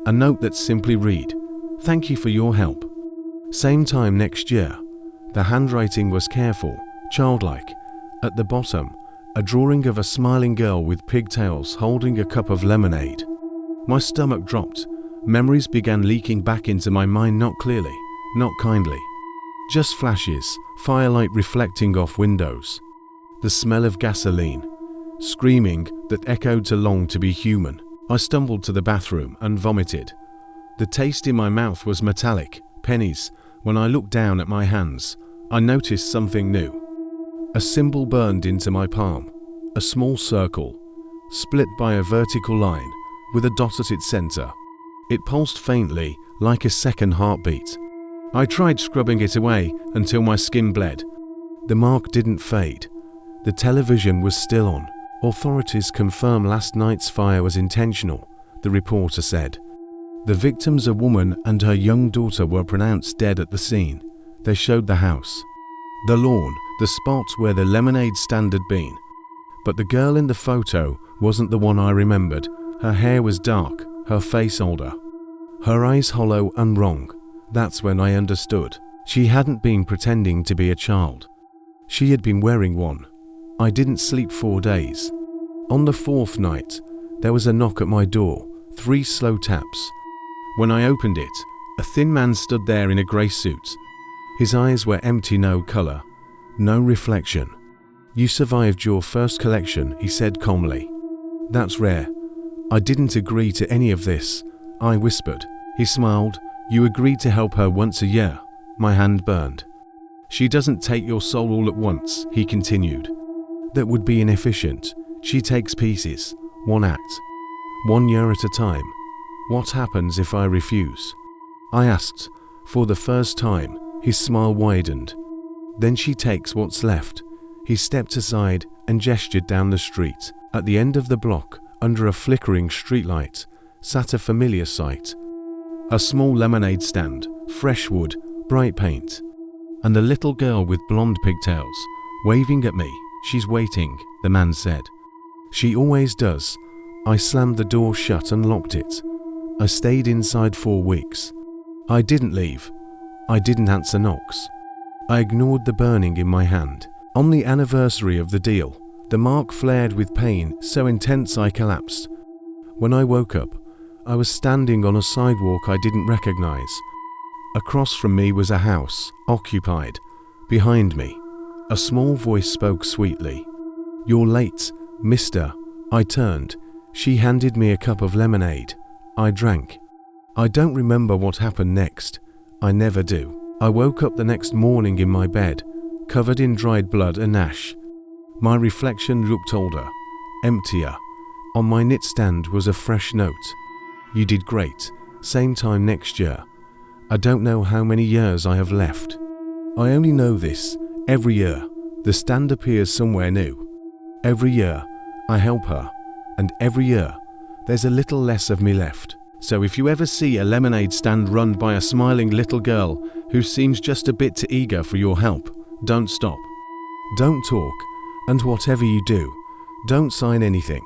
A note that simply read, "Thank you for your help. Same time next year." The handwriting was careful, childlike. At the bottom, a drawing of a smiling girl with pigtails holding a cup of lemonade. My stomach dropped. Memories began leaking back into my mind, not clearly, not kindly. Just flashes, firelight reflecting off windows. The smell of gasoline. Screaming that echoed to long to be human. I stumbled to the bathroom and vomited. The taste in my mouth was metallic, pennies. When I looked down at my hands, I noticed something new. A symbol burned into my palm. A small circle, split by a vertical line, with a dot at its center. It pulsed faintly, like a second heartbeat. I tried scrubbing it away until my skin bled. The mark didn't fade. The television was still on. Authorities confirm last night's fire was intentional, the reporter said. The victims, a woman and her young daughter, were pronounced dead at the scene. They showed the house, the lawn, the spot where the lemonade stand had been. But the girl in the photo wasn't the one I remembered. Her hair was dark, her face older, her eyes hollow and wrong. That's when I understood. She hadn't been pretending to be a child. She had been wearing one. I didn't sleep 4 days. On the 4th night, there was a knock at my door, 3 slow taps. When I opened it, a thin man stood there in a grey suit. His eyes were empty, no colour, no reflection. "You survived your first collection," he said calmly. "That's rare. I didn't agree to any of this," I whispered. He smiled. "You agreed to help her once a year." My hand burned. "She doesn't take your soul all at once," he continued. "That would be inefficient. She takes pieces, one act, 1 year at a time. What happens if I refuse?" I asked. For the first time, his smile widened. "Then she takes what's left." He stepped aside and gestured down the street. At the end of the block, under a flickering streetlight, sat a familiar sight. A small lemonade stand, fresh wood, bright paint, and a little girl with blonde pigtails, waving at me. "She's waiting," the man said. "She always does." I slammed the door shut and locked it. I stayed inside 4 weeks. I didn't leave. I didn't answer knocks. I ignored the burning in my hand. On the anniversary of the deal, the mark flared with pain so intense I collapsed. When I woke up, I was standing on a sidewalk I didn't recognize. Across from me was a house, occupied. Behind me, a small voice spoke sweetly. "You're late, mister." I turned. She handed me a cup of lemonade. I drank. I don't remember what happened next. I never do. I woke up the next morning in my bed, covered in dried blood and ash. My reflection looked older, emptier. On my nightstand was a fresh note. "You did great. Same time next year." I don't know how many years I have left. I only know this. Every year, the stand appears somewhere new. Every year, I help her. And every year, there's a little less of me left. So if you ever see a lemonade stand run by a smiling little girl who seems just a bit too eager for your help, don't stop. Don't talk. And whatever you do, don't sign anything.